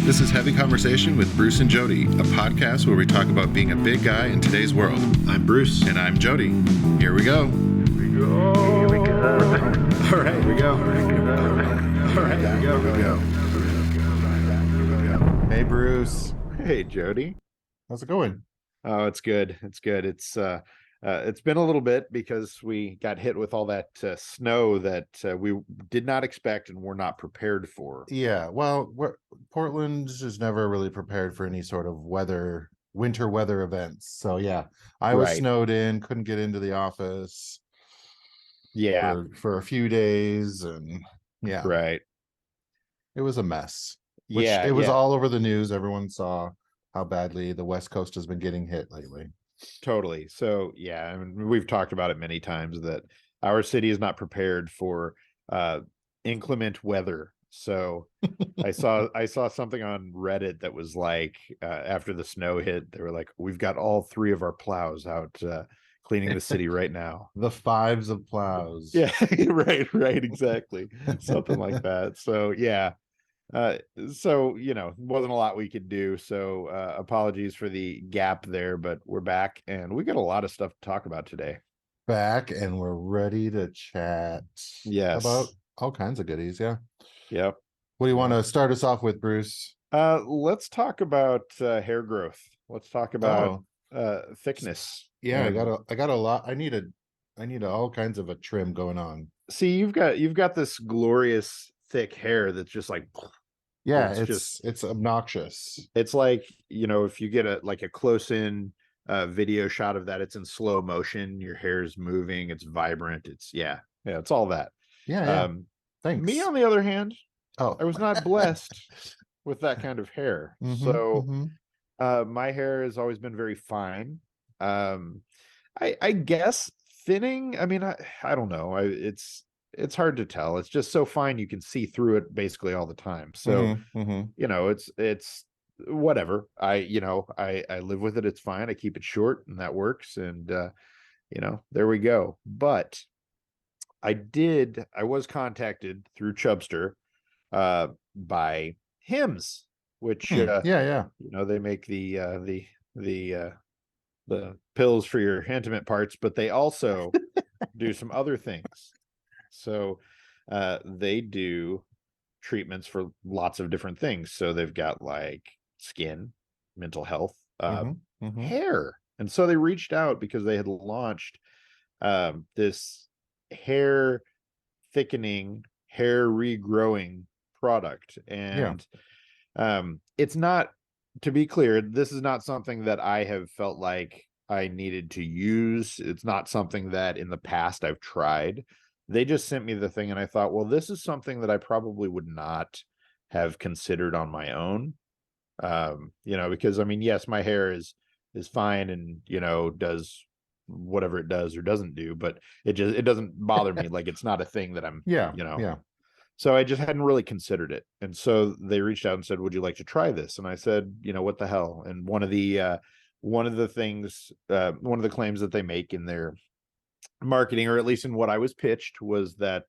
This is Heavy Conversation with Bruce and Jody, a podcast where we talk about being a big guy in today's world. I'm Bruce. And I'm Jody. Here we go. Here we go. All right, here we go. All right, here we go. Hey, Bruce. Hey, Jody. How's it going? Oh, it's good. It's good. It's been a little bit because we got hit with all that snow that we did not expect and were not prepared for. Yeah, well, Portland is never really prepared for any sort of winter weather events. So yeah, I was snowed in, couldn't get into the office. Yeah, for a few days, and yeah, right. It was a mess. It was all over the news. Everyone saw how badly the West Coast has been getting hit lately. Totally. So yeah, I mean, we've talked about it many times that our city is not prepared for inclement weather. So I saw something on Reddit that was like, after the snow hit, they were like, we've got all three of our plows out cleaning the city right now. The fives of plows. Yeah, right, exactly. Something like that. So yeah. So wasn't a lot we could do. So apologies for the gap there, but we're back and we got a lot of stuff to talk about today. Back and we're ready to chat. Yes. About all kinds of goodies. Yeah. Yep. What do you want to start us off with, Bruce? Let's talk about hair growth. Let's talk about thickness. Yeah, I got a lot. I need all kinds of a trim going on. See, you've got this glorious thick hair that's just like, yeah, it's obnoxious. It's like, if you get a close in video shot of that, it's in slow motion, your hair is moving, it's vibrant, it's it's all that. Thanks. Me on the other hand, I was not blessed with that kind of hair. My hair has always been very fine. I guess thinning, I mean, I don't know, it's hard to tell. It's just so fine you can see through it basically all the time. So it's whatever. I live with it. It's fine. I keep it short and that works. And there we go. But I was contacted through Chubster by Hims, which they make the pills for your intimate parts, but they also do some other things. So they do treatments for lots of different things. So they've got like skin, mental health, hair. And so they reached out because they had launched this hair thickening, hair regrowing product. And it's not, to be clear, this is not something that I have felt like I needed to use. It's not something that in the past I've tried. They just sent me the thing and I thought, well, this is something that I probably would not have considered on my own. Because I mean, yes, my hair is fine and, does whatever it does or doesn't do, but it doesn't bother me. Like it's not a thing that I'm, So I just hadn't really considered it. And so they reached out and said, would you like to try this? And I said, what the hell? And one of the things, one of the claims that they make in their marketing, or at least in what I was pitched, was that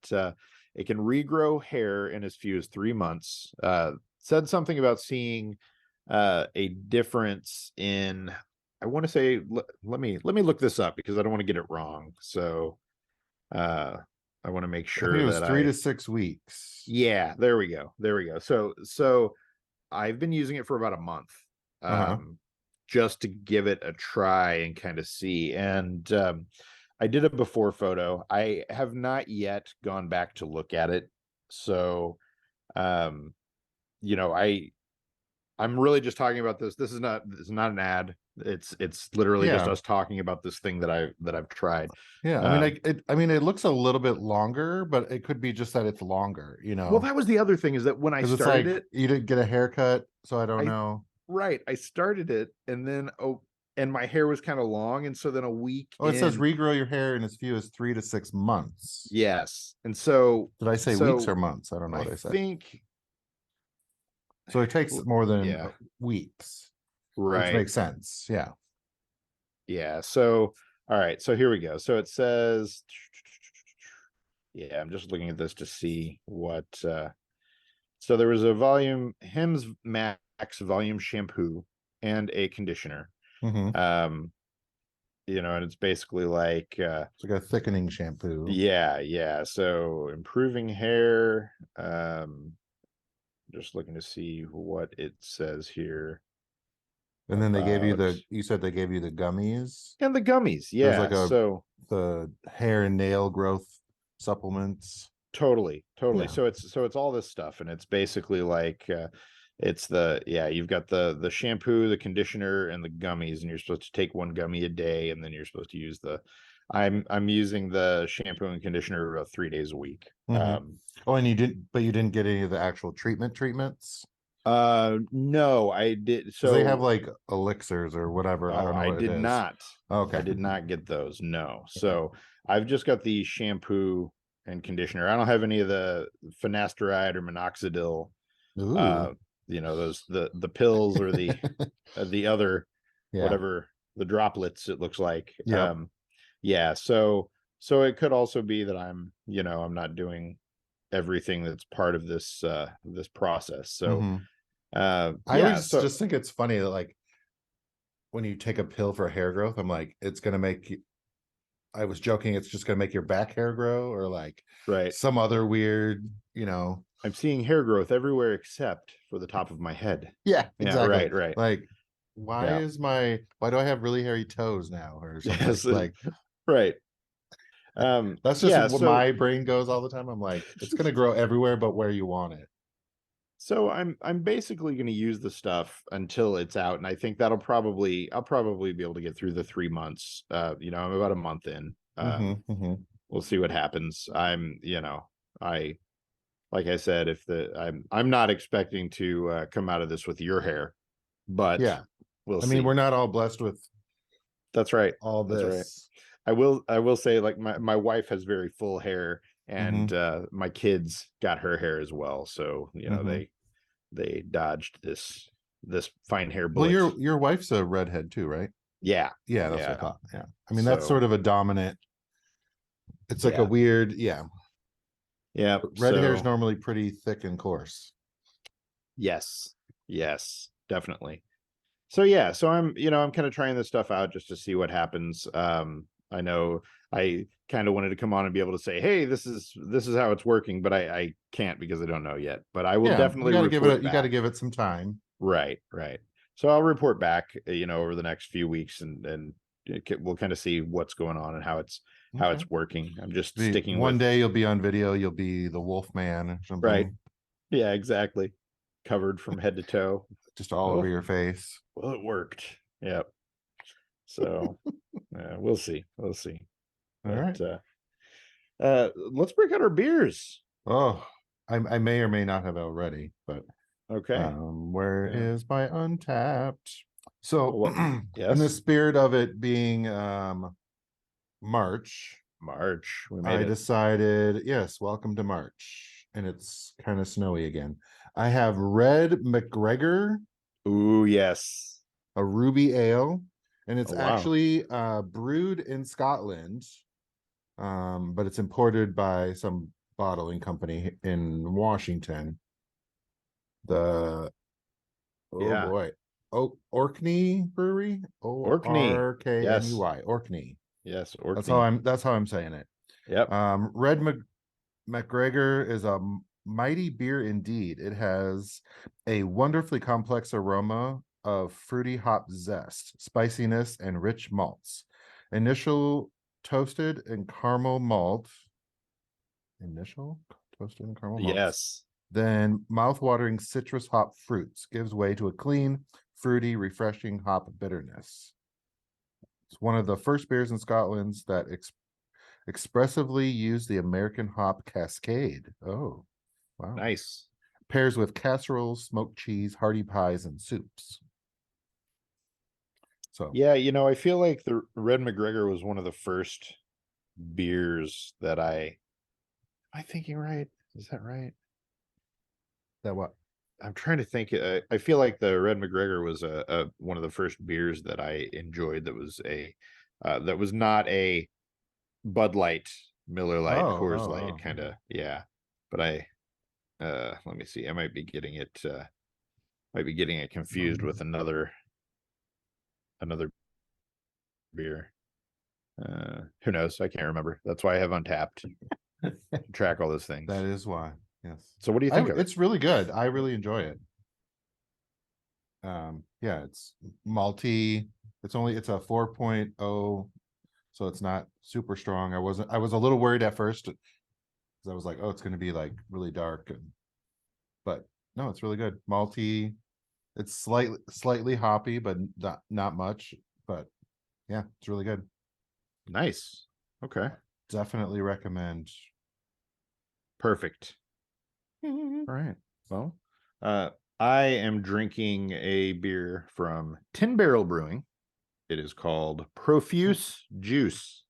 it can regrow hair in as few as 3 months. Said something about seeing a difference in, I want to say, let me look this up because I don't want to get it wrong. So I want to make sure it was 3 to 6 weeks. Yeah, there we go. So I've been using it for about a month. Just to give it a try and kind of see. And I did a before photo. I have not yet gone back to look at it. So, I'm really just talking about this. This is not an ad. It's literally just us talking about this thing that I've tried. Yeah. I mean, it looks a little bit longer, but it could be just that it's longer, Well, that was the other thing, is that when I started it, you didn't get a haircut. So I don't know. Right. I started it and then, and my hair was kind of long. And so then a week. It says regrow your hair in as few as 3 to 6 months. Yes. And so. Did I say weeks or months? I don't know what I said. So it takes more than weeks. Right. Which makes sense. Yeah. Yeah. So, all right. So here we go. So it says, I'm just looking at this to see what, so there was a volume Hims Max max volume shampoo and a conditioner. Mhm. And it's basically like It's like a thickening shampoo. yeah. So improving hair. Just looking to see what it says here. And then they gave you about you said they gave you the gummies. and the gummies. There's Yeah. like So the hair and nail growth supplements. totally. Yeah. So it's all this stuff, and it's basically like you've got the shampoo, the conditioner, and the gummies, and you're supposed to take one gummy a day, and then you're supposed to use I'm using the shampoo and conditioner 3 days a week. Mhm. Oh, and you didn't get any of the actual treatments? No, I did. Because they have So like elixirs or whatever. I oh, don't know I what it did is. not. Okay. I did not get those. No. Okay. So I've just got the shampoo and conditioner. I don't have any of the finasteride or minoxidil. Ooh. Uh, those the pills or the other Yeah. whatever the droplets it looks like. Yep. Yeah. So it could also be that I'm not doing everything that's part of this process. So Hmm. I yeah. always So just think it's funny that like when you take a pill for hair growth, I'm like, it's gonna make you. I was joking, it's just gonna make your back hair grow, or like right. some other weird. I'm seeing hair growth everywhere except for the top of my head. Yeah, Yeah, exactly. right. Like, Yeah. why do I have really hairy toes now or something? Yes, Like, right. that's just Yeah, what my brain goes all the time. I'm like, it's gonna grow everywhere but where you want it. so I'm basically going to use the stuff until it's out, and I think I'll probably be able to get through the 3 months. I'm about a month in. Hmm. We'll see what happens. I like I said, if I'm not expecting to come out of this with your hair, but Yeah. we'll I mean, see. we're not all blessed with That's right. all That's right. this. I will say, like, my wife has very full hair, Hmm. and my kids got her hair as well. So Hmm. they dodged this fine hair Well, bullet. your wife's a redhead too, right? Yeah. Yeah, that's what I Yeah. thought. Yeah. I mean, that's So sort of a dominant. It's like a yeah. weird, yeah. Yeah. Red hair is So normally pretty thick and coarse. yes. Yes, definitely. So yeah, so I'm kind of trying this stuff out just to see what happens. I know I kind of wanted to come on and be able to say, hey, this is how it's working, but I can't because I don't know yet. But I will Yeah, definitely report you got to back. give it some time. Right. So I'll report back, over the next few weeks, and we'll kind of see what's going on and how Okay. it's working. I'm just Be sticking one with day you'll be on video, you'll be the wolf man or right. something, Yeah, exactly. Covered from head to toe. just all over Oh, your face. well, it worked. Yep. So we'll see. We'll see. All right. But let's break out our beers. Oh, I may or may not have already, but Okay. where Yeah. is my untapped? So, Well, in the yes. spirit of it being March, March. We made I it. decided, yes, welcome to March, and it's kind of snowy again. I have red MacGregor, Ooh, yes. a ruby ale, and it's Oh, wow. actually brewed in Scotland, but it's imported by some bottling company in Washington. The Oh Yeah. boy, Orkney Brewery, Orkney. Yes. Orkney, Orkney. Yes. Orkney. That's how I'm saying it. Yep. Red MacGregor is a mighty beer indeed. It has a wonderfully complex aroma of fruity hop zest, spiciness, and rich malts. Initial toasted and caramel malt. Initial toasted and caramel malts. Yes. Then mouth-watering citrus hop fruits gives way to a clean, fruity, refreshing hop bitterness. It's one of the first beers in Scotland that expressively use the American hop cascade. Oh, wow. Nice. Pairs with casseroles, smoked cheese, hearty pies, and soups. So Yeah, I feel like the Red MacGregor was one of the first beers that am I thinking right? Is that right? that what? I'm trying to think. I feel like the Red MacGregor was a one of the first beers that I enjoyed. That was not a Bud Light, Miller Light, Coors Light Oh. kind of. Yeah, but let me see. I might be getting it. Might be getting it confused with another beer. Who knows? I can't remember. That's why I have Untapped to track all those things. That is why. Yes. So what do you think of it? It's really good. I really enjoy it. Yeah, it's malty. It's a 4.0, so it's not super strong. I was a little worried at first because I was like, oh, it's going to be like really dark, but no, it's really good. Malty. It's slightly hoppy, but not much. But yeah, it's really good. Nice. Okay. Definitely recommend. Perfect. All right. Well, I am drinking a beer from Tin Barrel Brewing. It is called Profuse Juice.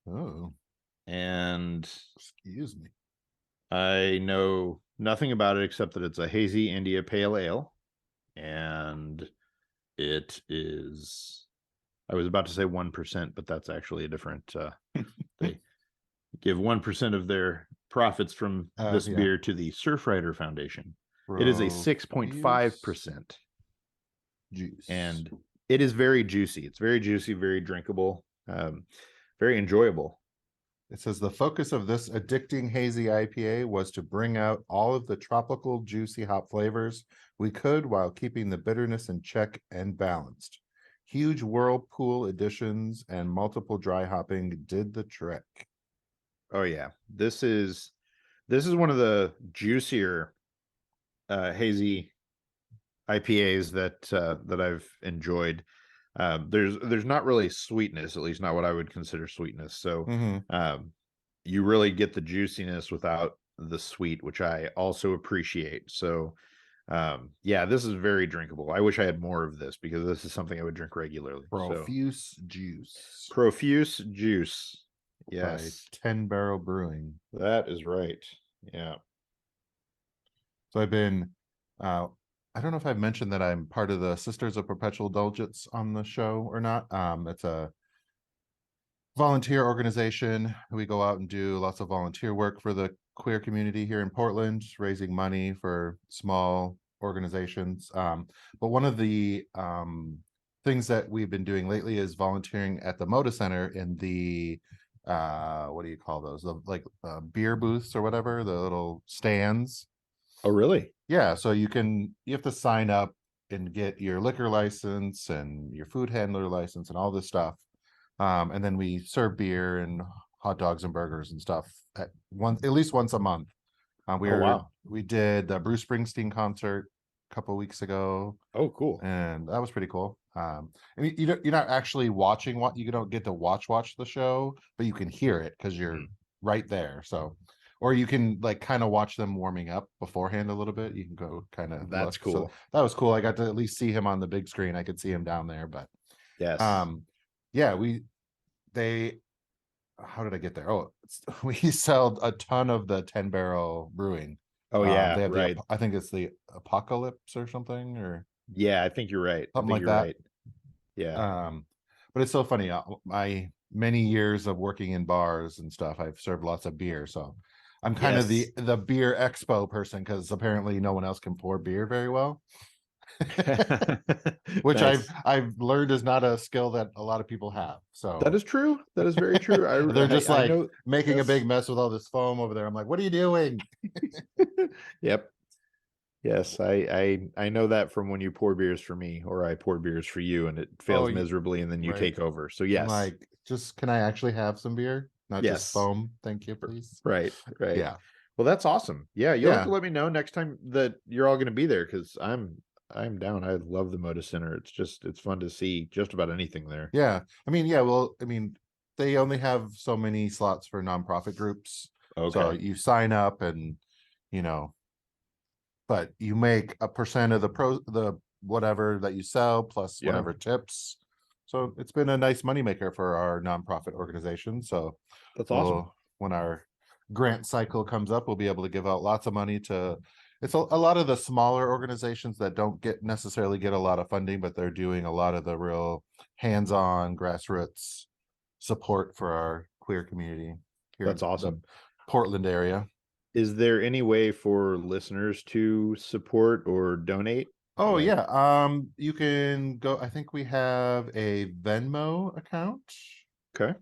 Oh, And excuse me. I know nothing about it except that it's a hazy India Pale Ale. And it is, I was about to say 1%, but that's actually a different, they give 1% of their profits from this beer to the Surfrider Foundation. It is a 6.5% juice. And it is very juicy. It's very juicy, very drinkable, very enjoyable. It says the focus of this addicting hazy IPA was to bring out all of the tropical juicy hop flavors we could while keeping the bitterness in check and balanced. Huge whirlpool additions and multiple dry hopping did the trick. Oh yeah, this is one of the juicier hazy IPAs that I've enjoyed. There's not really sweetness, at least not what I would consider sweetness. So you really get the juiciness without the sweet, which I also appreciate. So yeah, this is very drinkable. I wish I had more of this because this is something I would drink regularly. Profuse juice. Profuse juice. Yes. By 10 Barrel Brewing. That is right. Yeah. So I've been I don't know if I've mentioned that I'm part of the Sisters of Perpetual Indulgence on the show or not. It's a volunteer organization. We go out and do lots of volunteer work for the queer community here in Portland, raising money for small organizations. But one of the things that we've been doing lately is volunteering at the Moda Center in the what do you call those? Beer booths or whatever, the little stands. Oh, really? Yeah, so you have to sign up and get your liquor license and your food handler license and all this stuff. And then we serve beer and hot dogs and burgers and stuff at least once a month. We did the Bruce Springsteen concert a couple of weeks ago. Oh, cool. And that was pretty cool. I mean, you're not actually watching what you don't get to watch the show, but you can hear it because you're right there. So, or you can like kind of watch them warming up beforehand a little bit. You can go kind of. That's cool. So that was cool. I got to at least see him on the big screen. I could see him down there, but yes. Yeah, how did I get there? Oh, we sell a ton of the 10 Barrel Brewing. Oh yeah, they have right. I think it's the Apocalypse or something, or yeah, I think you're right. Something like that. Right. Yeah. But it's so funny. My many years of working in bars and stuff, I've served lots of beer, so I'm kind of the beer expo person because apparently no one else can pour beer very well. Which nice. I've learned is not a skill that a lot of people have. So that is true. That is very true. They're just making a big mess with all this foam over there. I'm like, what are you doing? Yep. Yes, I know that from when you pour beers for me or I pour beers for you and it fails miserably and then you take over. So yes. I'm like, can I actually have some beer? Not just foam. Thank you, please. Right. Yeah. Well, that's awesome. Yeah, you'll have to let me know next time that you're all going to be there because I'm down. I love the Moda Center. It's fun to see just about anything there. Yeah. They only have so many slots for nonprofit groups. Okay. So you sign up and, but you make a percent of the whatever that you sell plus whatever tips. So it's been a nice moneymaker for our nonprofit organization. So that's awesome. When our grant cycle comes up, we'll be able to give out lots of money to a lot of the smaller organizations that don't necessarily get a lot of funding, but they're doing a lot of the real hands-on grassroots support for our queer community here. That's awesome. The Portland area. Is there any way for listeners to support or donate? Oh Like, yeah. You can go. I think we have a Venmo account. okay,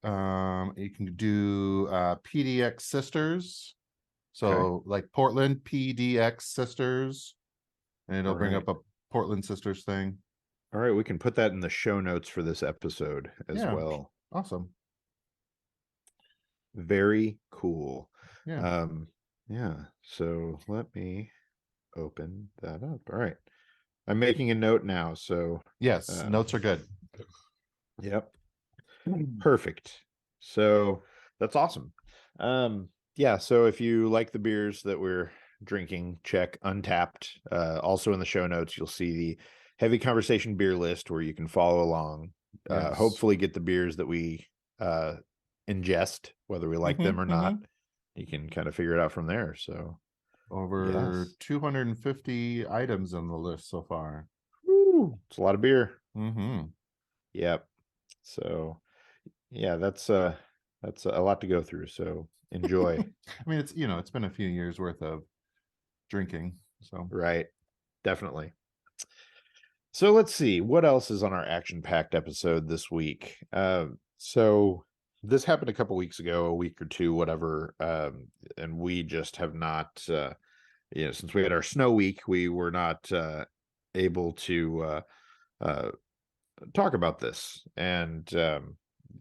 You can do PDX Sisters. okay, So like Portland PDX Sisters, and it'll all bring right. up a Portland Sisters thing. All right, we can put that in the show notes for this episode as Yeah, well. awesome. Very cool. Yeah. Yeah, so let me open that up. All right. I'm making a note now, so Yes, um, notes are good. yep. Perfect. So that's awesome. Yeah, so if you like the beers that we're drinking, check Untapped. Also in the show notes, you'll see the Heavy Conversation beer list where you can follow along. Yes. Hopefully get the beers that we ingest, whether we like them or not. You can kind of figure it out from there. So Over yes. 250 items on the list so far. Woo, it's a lot of beer. Mm-hmm. Yep. So yeah, that's a lot to go through. So enjoy. I mean, it's been a few years worth of drinking. So Right. Definitely. So let's see what else is on our action-packed episode this week. So this happened a couple weeks ago, a week or two, whatever, and we just have not, since we had our snow week, we were not able to talk about this, and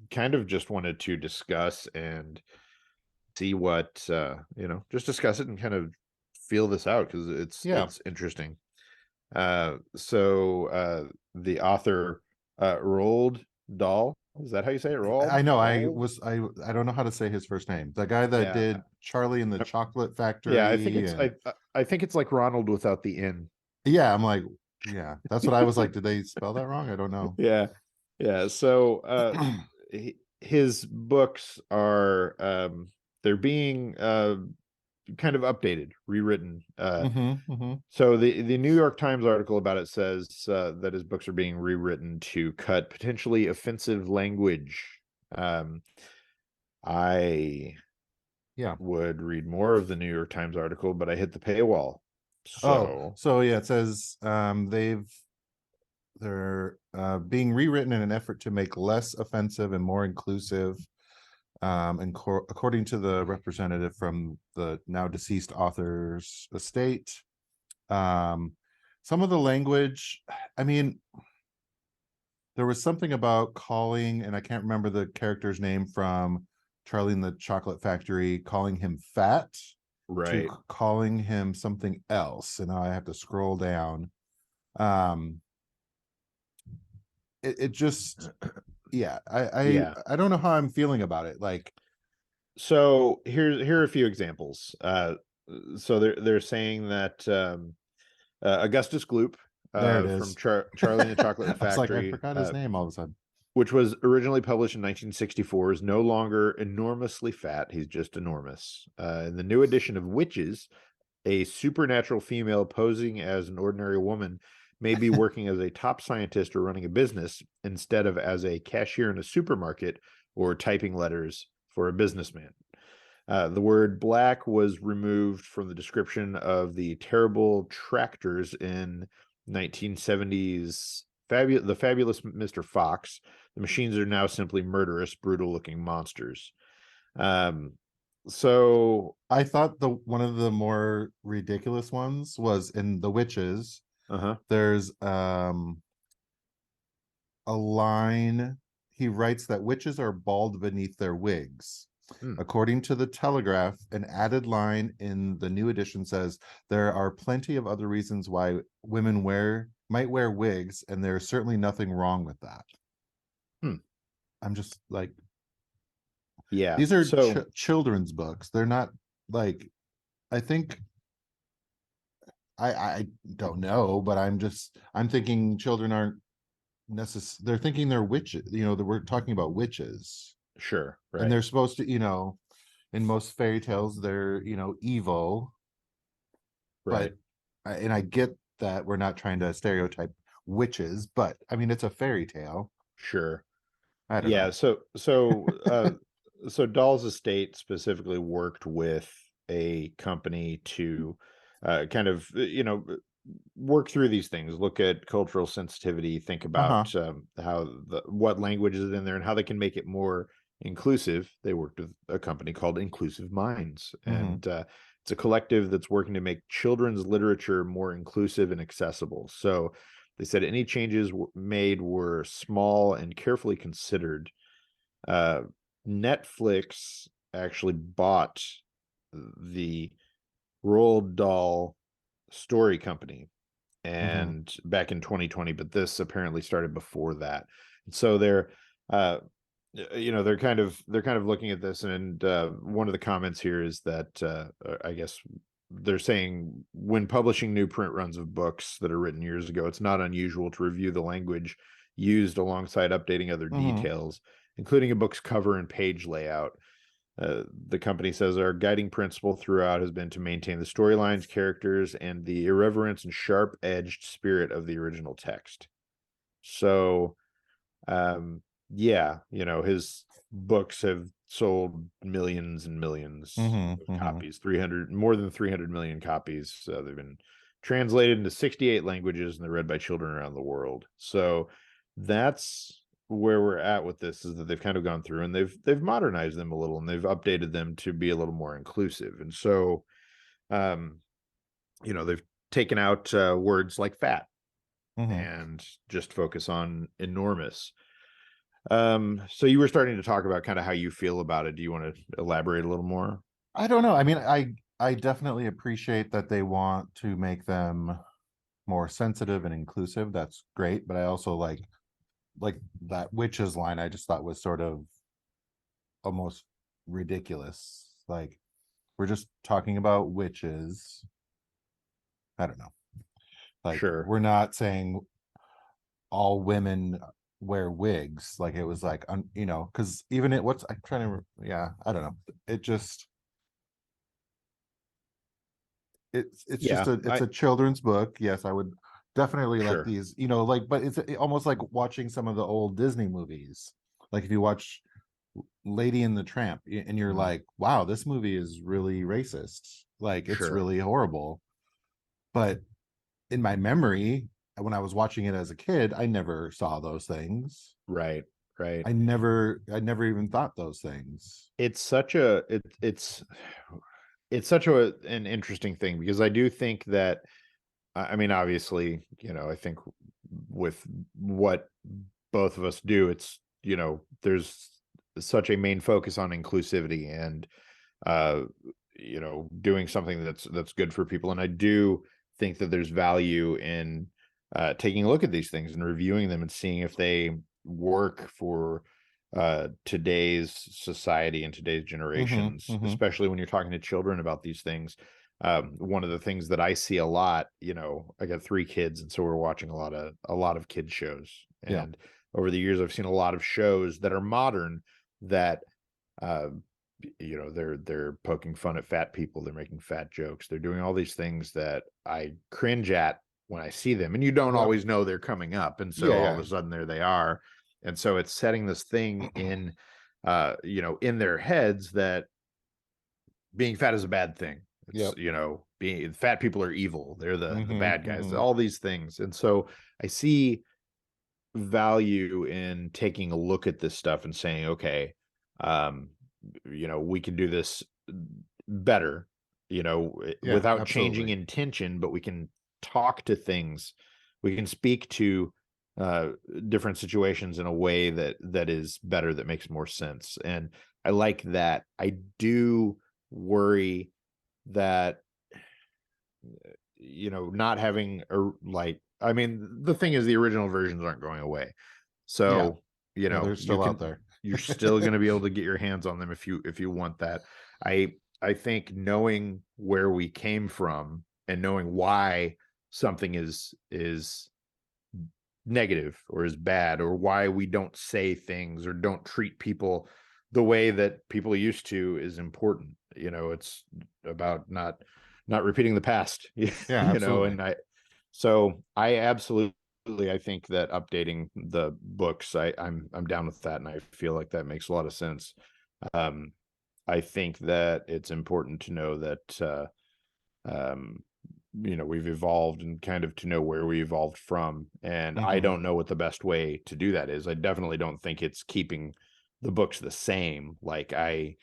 kind of just wanted to discuss and see what just discuss it and kind of feel this out because yeah. it's interesting. So the author Roald Dahl, is that how you say it? Roald? I know. Roald? I don't know how to say his first name. The guy that Yeah. did Charlie and the Uh, Chocolate Yeah, I think Factory, it's and I think it's like Ronald without the N. yeah, I'm like, yeah, that's what I was like. Did they spell that wrong? I don't know. Yeah. Yeah. So his books are they're being kind of updated, rewritten. So the New York Times article about it says that his books are being rewritten to cut potentially offensive language. Um, I Yeah. would read more of the New York Times article, but I hit the paywall. Oh, So so yeah, it says they're being rewritten in an effort to make less offensive and more inclusive. And according to the representative from the now deceased author's estate, some of the language, I mean, there was something about calling, and I can't remember the character's name from Charlie and the Chocolate Factory, calling him fat to right. calling him something else. And now I have to scroll down. Um, it just, yeah, Yeah. I don't know how I'm feeling about it. Like, So here are a few examples. So they're saying that Augustus Gloop there it from is. Charlie and the Chocolate I was like, I Factory, forgot his name all of a sudden. which was originally published in 1964, is no longer enormously fat. He's just enormous. In the new edition of Witches, a supernatural female posing as an ordinary woman may be working as a top scientist or running a business instead of as a cashier in a supermarket or typing letters for a businessman. The word black was removed from the description of the terrible tractors in 1970s The Fabulous Mr. Fox. The machines are now simply murderous, brutal-looking monsters. So I thought one of the more ridiculous ones was in The Witches. There's a line, he writes that witches are bald beneath their wigs. According to the Telegraph, an added line in the new edition says there are plenty of other reasons why women might wear wigs, and there's certainly nothing wrong with that. I'm just like, yeah, these are so children's books. They're not like, I think I don't know, but I'm thinking children aren't they're thinking they're witches, that we're talking about witches. sure, And right, they're supposed to, in most fairy tales, they're, evil. right, And I get that we're not trying to stereotype witches, but I mean, it's a fairy tale. sure. I don't Yeah, know. so Dahl's estate specifically worked with a company to kind of, work through these things, look at cultural sensitivity, think about what language is in there and how they can make it more inclusive. They worked with a company called Inclusive Minds, and it's a collective that's working to make children's literature more inclusive and accessible. So they said any changes made were small and carefully considered. Netflix actually bought the Roald Dahl story company and back in 2020, but this apparently started before that. So they're they're kind of looking at this, and one of the comments here is that I guess they're saying when publishing new print runs of books that are written years ago, it's not unusual to review the language used alongside updating other details, including a book's cover and page layout. The company says our guiding principle throughout has been to maintain the storylines, characters, and the irreverence and sharp-edged spirit of the original text. So, his books have sold millions and millions of copies, more than 300 million copies. They've been translated into 68 languages, and they're read by children around the world. So that's where we're at with this, is that they've kind of gone through and they've modernized them a little, and they've updated them to be a little more inclusive. And so, they've taken out words like fat and just focus on enormous. So you were starting to talk about kind of how you feel about it. Do you want to elaborate a little more? I don't know. I mean, I definitely appreciate that they want to make them more sensitive and inclusive. That's great, but I also like that witches line. I just thought was sort of almost ridiculous. Like, we're just talking about witches. I don't know. Like, Sure. we're not saying all women wear wigs. Like, it was like, because even I'm trying to, I don't know. It just, it's just a children's book. Yes, I would definitely like these, but it's almost like watching some of the old Disney movies. Like, if you watch Lady and the Tramp and you're like, wow, this movie is really racist. Like, it's really horrible. But in my memory, when I was watching it as a kid, I never saw those things. Right. I never even thought those things. It's such an interesting thing, because I do think that, I mean, obviously, I think with what both of us do, it's, there's such a main focus on inclusivity and, doing something that's good for people. And I do think that there's value in taking a look at these things and reviewing them and seeing if they work for today's society and today's generations, especially when you're talking to children about these things. One of the things that I see a lot, I got 3 kids, and so we're watching a lot of kids shows. And over the years, I've seen a lot of shows that are modern that, they're poking fun at fat people. They're making fat jokes. They're doing all these things that I cringe at when I see them, and you don't always know they're coming up. And so all of a sudden there they are. And so it's setting this thing in, in their heads that being fat is a bad thing. It's, being fat people are evil. They're the bad guys, all these things. And so I see value in taking a look at this stuff and saying, okay, we can do this better, without changing intention, but we can talk to things. We can speak to different situations in a way that is better, that makes more sense. And I like that. I do worry that, not having the thing is, the original versions aren't going away. So, they're still out there. You're still going to be able to get your hands on them if you want that. I think knowing where we came from and knowing why something is negative or is bad, or why we don't say things or don't treat people the way that people used to, is important. It's about not repeating the past. Absolutely. And I absolutely, I think that updating the books, I'm down with that, and I feel like that makes a lot of sense. I think that it's important to know that we've evolved, and kind of to know where we evolved from. And I Mhm. don't know what the best way to do that is. I definitely don't think it's keeping the books the same. Like, I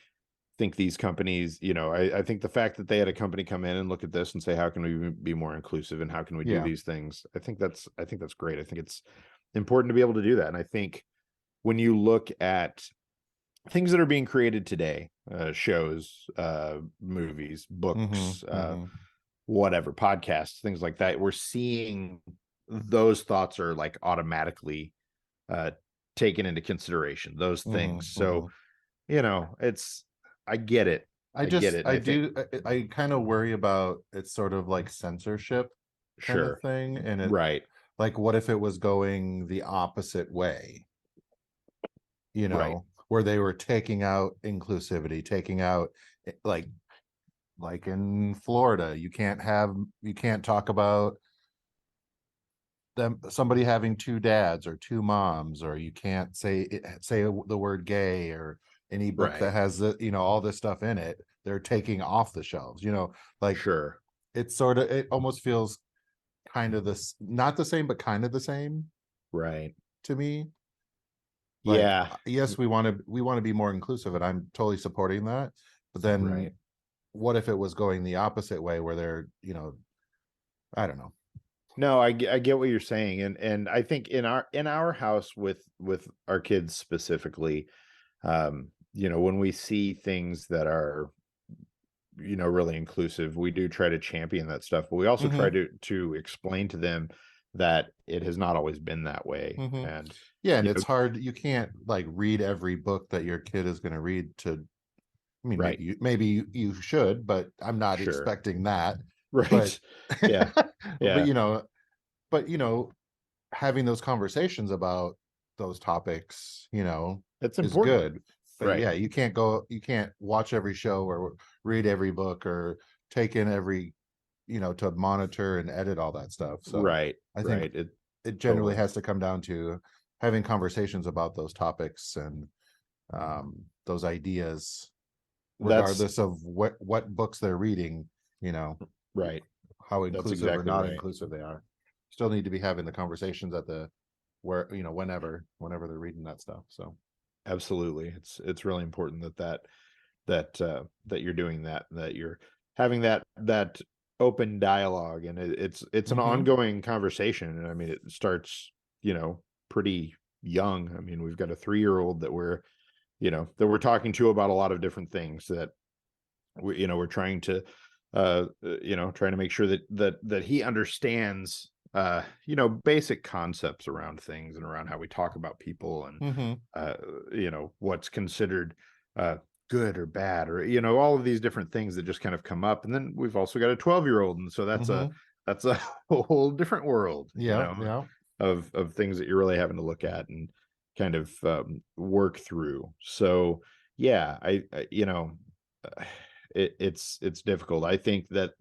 think these companies, I think the fact that they had a company come in and look at this and say, how can we be more inclusive, and how can we do Yeah. these things? I think that's great. I think it's important to be able to do that. And I think when you look at things that are being created today, shows, movies, Mhm. books, Mhm. whatever, podcasts, things like that, we're seeing those thoughts are like automatically uh taken into consideration, those things. Mhm. So, Mhm. it's, I get it. I get it. And I I think, do I kind of worry about it's sort of like censorship kind of sure, thing, and it right, like what if it was going the opposite way, right, where they were taking out inclusivity, taking out like in Florida, you can't talk about somebody having two dads or two moms, or you can't say the word gay, or any book right, that has all this stuff in it, they're taking off the shelves, like sure, it almost feels kind of this, not the same, but kind of the same right, to me. Like, yeah, yes, we want to be more inclusive, and I'm totally supporting that, but then right. what if it was going the opposite way, where they're, I don't know. No, I get what you're saying. And I think in our house, with our kids specifically, when we see things that are, really inclusive, we do try to champion that stuff, but we also try Hmm. to explain to them that it has not always been that way. Hmm. And Yeah, and you it's know, hard. You can't like read every book that your kid is going to read to. I mean, right, maybe you should, but I'm not sure, expecting that. But right, yeah, but yeah, having those conversations about those topics, it's is important, good. But right, yeah, you can't watch every show or read every book or take in every, to monitor and edit all that stuff. So right, I think right. It it generally totally, has to come down to having conversations about those topics, and those ideas, that's regardless of what books they're reading, you know, right, how that's inclusive or exactly not right. inclusive they are. Still need to be having the conversations at the where, whenever they're reading that stuff. So Absolutely. It's really important that you're doing that, that you're having that open dialogue, and it's an hmm. ongoing conversation. And I mean, it starts, pretty young. I mean, we've got a 3-year-old that we're talking to about a lot of different things, that we're trying to trying to make sure that he understands basic concepts around things, and around how we talk about people, and Hmm. uh what's considered uh good or bad, or all of these different things that just kind of come up. And then we've also got a 12-year-old, and so Hmm. that's a whole different world, Yeah, yeah. of things that you're really having to look at and kind of work through. So yeah, uh, it's difficult. I think that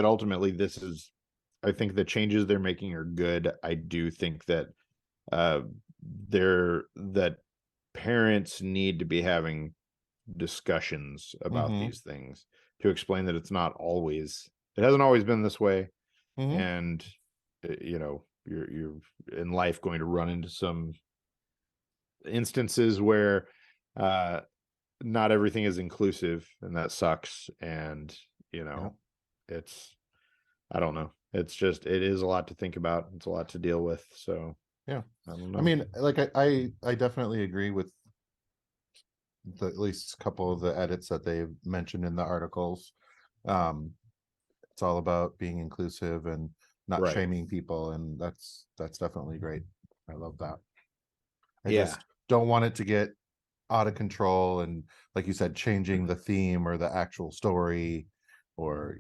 ultimately I think the changes they're making are good. I do think that uh that parents need to be having discussions about Hmm. these things, to explain that it hasn't always been this way. Hmm. And you're in life going to run into some instances where uh not everything is inclusive, and that sucks. And you Yeah. know it's, I don't know, it is a lot to think about, it's a lot to deal with. So Yeah. I don't I know. mean, like I definitely agree with at least a couple of the edits that they've mentioned in the articles. Um, it's all about being inclusive and not Right, shaming people, and that's definitely great. I love that. I yeah, just don't want it to get out of control, and like you said, changing the theme or the actual story, or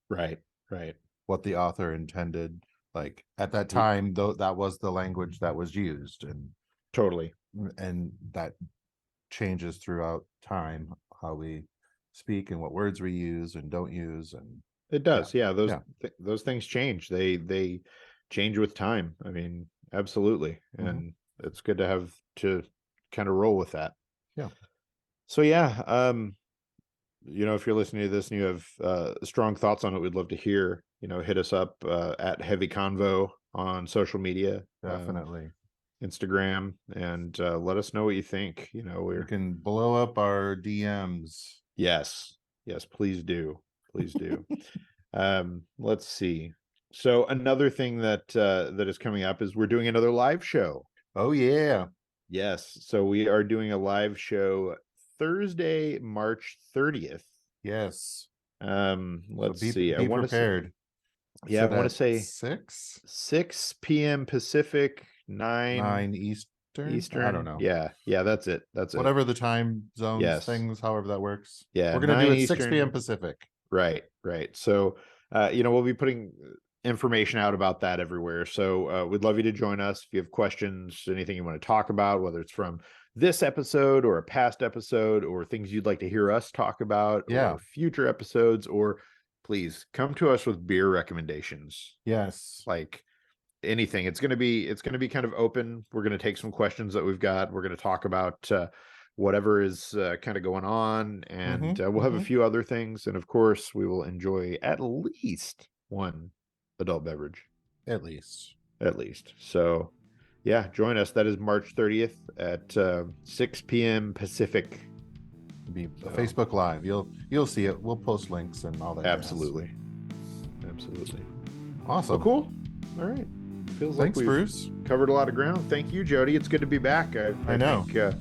right, right. what the author intended. Like at that Ye- time, though, that was the language that was used, totally. and that changes throughout time, how we speak and what words we use and don't use. And It yeah. does. Yeah, Yeah. those things change. They change with time. I mean, absolutely. Hmm. And it's good to have to kind of roll with that. Yeah. So yeah, if you're listening to this and you have strong thoughts on it, we'd love to hear. Hit us up at Heavy Convo on social media, Definitely. Instagram, and let us know what you think. We We're can blow up our DMs. yes, please do, let's see. So another thing that is coming up is we're doing another live show. Oh yeah. Yes, so we are doing a live show Thursday, March 30th. Yes. Let's so see. Be prepared. I want to say 6 p.m. Pacific, 9 Eastern. I don't know. Yeah, that's it. Whatever the time zones Yes. things, however that works. Yeah, we're gonna do it 6 Eastern. p.m. Pacific. Right. So we'll be putting information out about that everywhere. So we'd love you to join us. If you have questions, anything you want to talk about, whether it's from this episode or a past episode or things you'd like to hear us talk about, or future episodes, or please come to us with beer recommendations. Yes. Like anything. It's going to be kind of open. We're going to take some questions that we've got. We're going to talk about whatever is kind of going on, and we'll have a few other things, and of course we will enjoy at least one adult beverage. At least. So yeah, join us. That is March 30th at 6 p.m. Pacific. Be Facebook Live. You'll see it. We'll post links and all that. Absolutely. Awesome. Well, cool. All right. Feels Thanks, like we've Bruce. covered a lot of ground. Thank you, Jody. It's good to be back. I know. Think,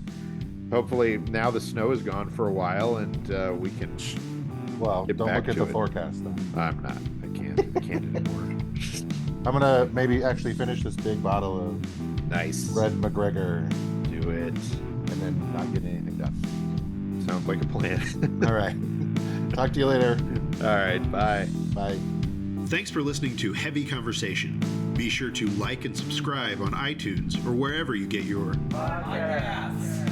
hopefully now the snow is gone for a while, and we can. Well, don't look at the forecast. Though. I'm not. I can't anymore. I'm gonna maybe actually finish this big bottle of nice red MacGregor. Do it, and then not get anything done. Sounds like a plan. All right. Talk to you later. All right. Bye. Bye. Thanks for listening to Heavy Conversation. Be sure to like and subscribe on iTunes or wherever you get your podcasts.